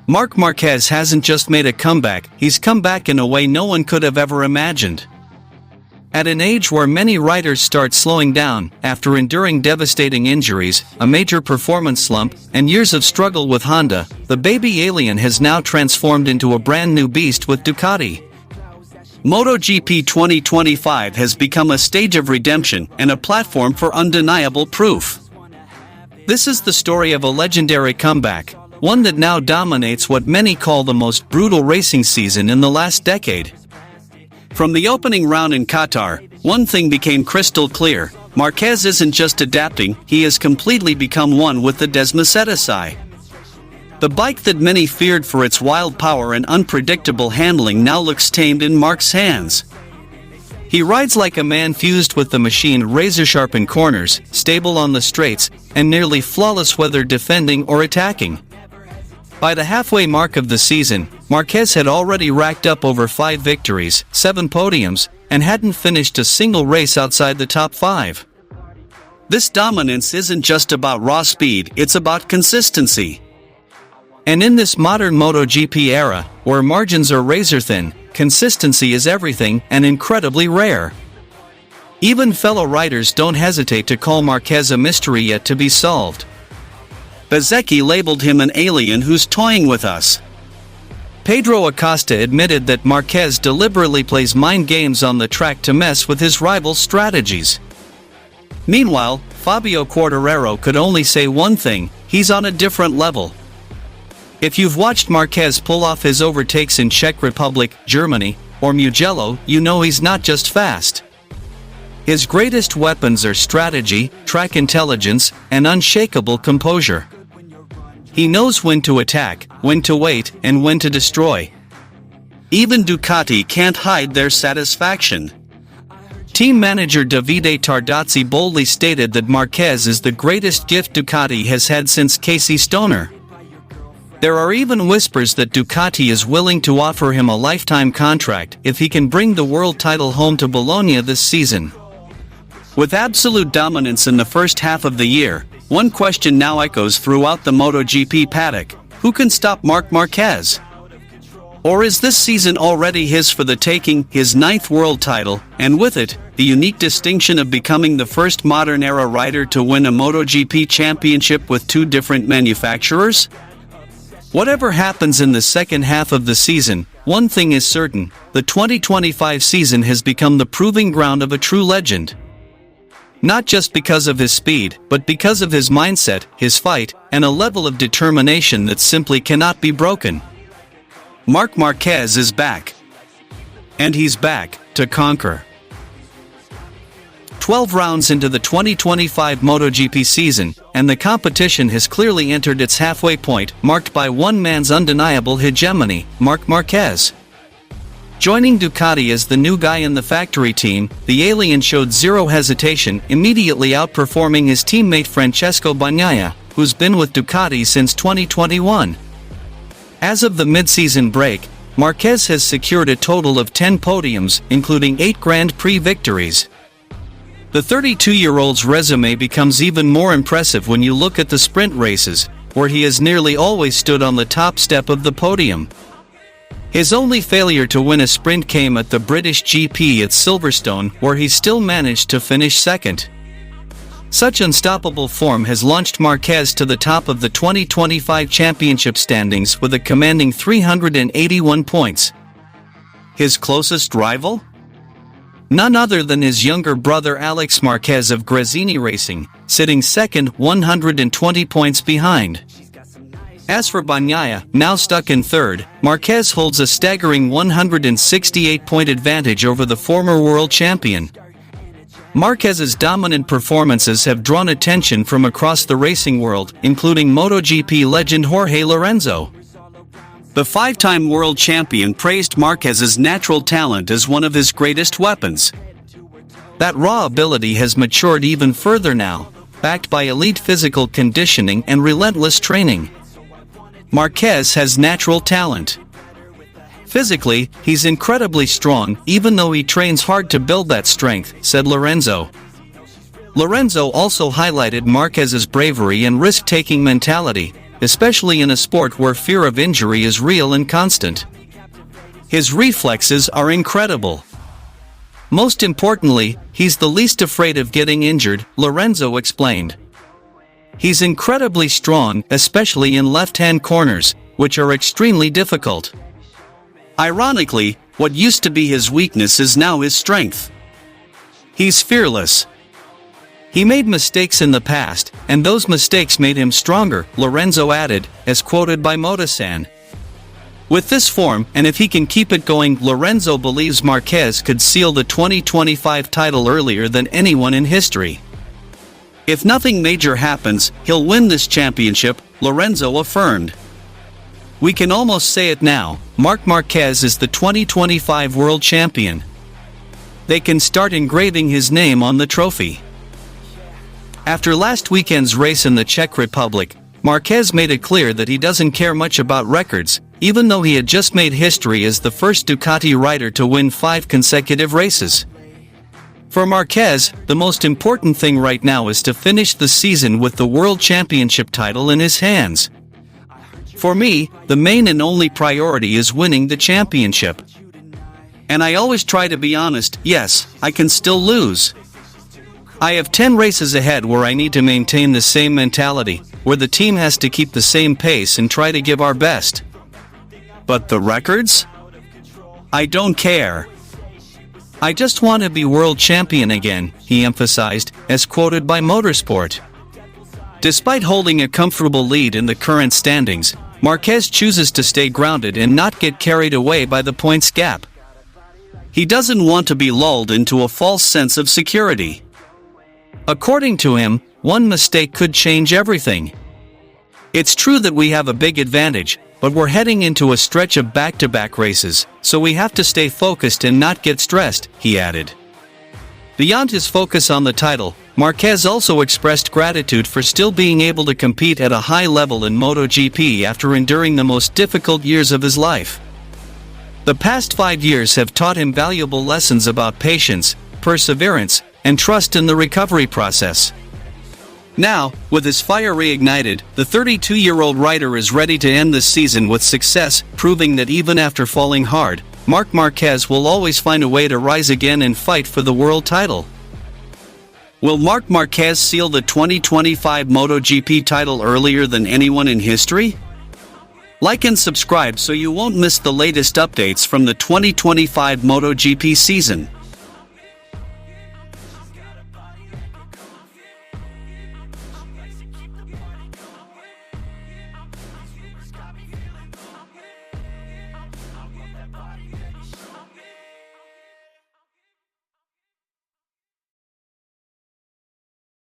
Marc Marquez hasn't just made a comeback, he's come back in a way no one could have ever imagined. At an age where many riders start slowing down, after enduring devastating injuries, a major performance slump, and years of struggle with Honda, the baby alien has now transformed into a brand new beast with Ducati. MotoGP 2025 has become a stage of redemption and a platform for undeniable proof. This is the story of a legendary comeback, one that now dominates what many call the most brutal racing season in the last decade. From the opening round in Qatar, one thing became crystal clear: Marquez isn't just adapting, he has completely become one with the Desmosedici. The bike that many feared for its wild power and unpredictable handling now looks tamed in Marc's hands. He rides like a man fused with the machine, razor-sharp in corners, stable on the straights, and nearly flawless whether defending or attacking. By the halfway mark of the season, Marquez had already racked up over 5 victories, 7 podiums, and hadn't finished a single race outside the top 5. This dominance isn't just about raw speed, it's about consistency. And in this modern MotoGP era, where margins are razor-thin, consistency is everything and incredibly rare. Even fellow riders don't hesitate to call Marquez a mystery yet to be solved. Bezzecchi labeled him an alien who's toying with us. Pedro Acosta admitted that Marquez deliberately plays mind games on the track to mess with his rival's strategies. Meanwhile, Fabio Quartararo could only say one thing: he's on a different level. If you've watched Marquez pull off his overtakes in Czech Republic, Germany, or Mugello, you know he's not just fast. His greatest weapons are strategy, track intelligence, and unshakable composure. He knows when to attack, when to wait, and when to destroy. Even Ducati can't hide their satisfaction. Team manager Davide Tardozzi boldly stated that Marquez is the greatest gift Ducati has had since Casey Stoner. There are even whispers that Ducati is willing to offer him a lifetime contract if he can bring the world title home to Bologna this season. With absolute dominance in the first half of the year, one question now echoes throughout the MotoGP paddock: who can stop Marc Marquez? Or is this season already his for the taking, his 9th world title, and with it, the unique distinction of becoming the first modern-era rider to win a MotoGP championship with 2 different manufacturers? Whatever happens in the second half of the season, one thing is certain: the 2025 season has become the proving ground of a true legend. Not just because of his speed, but because of his mindset, his fight, and a level of determination that simply cannot be broken. Marc Marquez is back. And he's back to conquer. 12 rounds into the 2025 MotoGP season, and the competition has clearly entered its halfway point, marked by one man's undeniable hegemony: Marc Marquez. Joining Ducati as the new guy in the factory team, the alien showed zero hesitation, immediately outperforming his teammate Francesco Bagnaia, who's been with Ducati since 2021. As of the mid-season break, Marquez has secured a total of 10 podiums, including 8 Grand Prix victories. The 32-year-old's resume becomes even more impressive when you look at the sprint races, where he has nearly always stood on the top step of the podium. His only failure to win a sprint came at the British GP at Silverstone, where he still managed to finish second. Such unstoppable form has launched Marquez to the top of the 2025 championship standings with a commanding 381 points. His closest rival? None other than his younger brother Alex Marquez of Gresini Racing, sitting second, 120 points behind. As for Bagnaia, now stuck in third, Marquez holds a staggering 168-point advantage over the former world champion. Marquez's dominant performances have drawn attention from across the racing world, including MotoGP legend Jorge Lorenzo. The 5-time world champion praised Marquez's natural talent as one of his greatest weapons. That raw ability has matured even further now, backed by elite physical conditioning and relentless training. Marquez has natural talent. Physically, he's incredibly strong, even though he trains hard to build that strength, said Lorenzo. Lorenzo also highlighted Marquez's bravery and risk-taking mentality, especially in a sport where fear of injury is real and constant. His reflexes are incredible. Most importantly, he's the least afraid of getting injured, Lorenzo explained. He's incredibly strong, especially in left-hand corners, which are extremely difficult. Ironically, what used to be his weakness is now his strength. He's fearless. He made mistakes in the past, and those mistakes made him stronger, Lorenzo added, as quoted by MotoGP. With this form, and if he can keep it going, Lorenzo believes Marquez could seal the 2025 title earlier than anyone in history. If nothing major happens, he'll win this championship, Lorenzo affirmed. We can almost say it now, Marc Marquez is the 2025 world champion. They can start engraving his name on the trophy. After last weekend's race in the Czech Republic, Marquez made it clear that he doesn't care much about records, even though he had just made history as the first Ducati rider to win 5 consecutive races. For Marquez, the most important thing right now is to finish the season with the World Championship title in his hands. For me, the main and only priority is winning the championship. And I always try to be honest, yes, I can still lose. I have 10 races ahead where I need to maintain the same mentality, where the team has to keep the same pace and try to give our best. But the records? I don't care. I just want to be world champion again, he emphasized, as quoted by Motorsport. Despite holding a comfortable lead in the current standings, Marquez chooses to stay grounded and not get carried away by the points gap. He doesn't want to be lulled into a false sense of security. According to him, one mistake could change everything. It's true that we have a big advantage, but we're heading into a stretch of back-to-back races, so we have to stay focused and not get stressed, he added. Beyond his focus on the title, Marquez also expressed gratitude for still being able to compete at a high level in MotoGP after enduring the most difficult years of his life. The past 5 years have taught him valuable lessons about patience, perseverance, and trust in the recovery process. Now, with his fire reignited, the 32-year-old rider is ready to end the season with success, proving that even after falling hard, Marc Marquez will always find a way to rise again and fight for the world title. Will Marc Marquez seal the 2025 MotoGP title earlier than anyone in history? Like and subscribe so you won't miss the latest updates from the 2025 MotoGP season. I love that body.